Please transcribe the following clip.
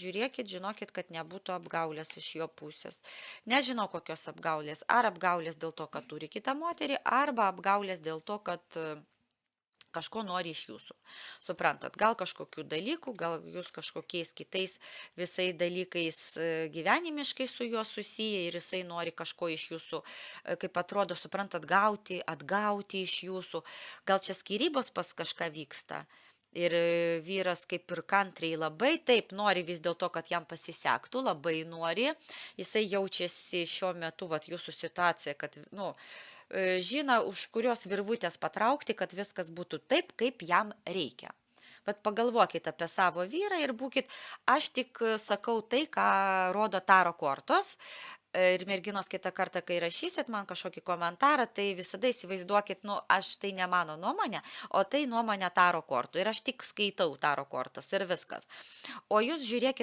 žiūrėkit, žinokit, kad nebūtų apgaulės iš jo pusės. Nežinau, kokios apgaulės. Ar apgaulės dėl to, kad turi kitą moterį, arba apgaulės dėl to, kad kažko nori iš jūsų. Suprantat, gal kažkokių dalykų, gal jūs kažkokiais kitais visai dalykais gyvenimiškai su juo susiję ir jisai nori kažko iš jūsų, kaip atrodo, suprantat, gauti, atgauti iš jūsų. Gal čia skyrybos pas kažką vyksta. Ir vyras kaip ir kantriai labai taip nori vis dėlto, kad jam pasisektų, labai nori. Jisai jaučiasi šiuo metu, vat, jūsų situacija, kad, žino, už kurios virvutės patraukti, kad viskas būtų taip, kaip jam reikia. Vat pagalvokit apie savo vyrą ir būkit, aš tik sakau tai, ką rodo taro kortos. Ir merginos kitą kartą, kai rašysit man kažkokį komentarą, tai visada įsivaizduokit, aš tai ne mano nuomonė, o tai nuomonė taro kortų. Ir aš tik skaitau taro kortas ir viskas. O jūs žiūrėkit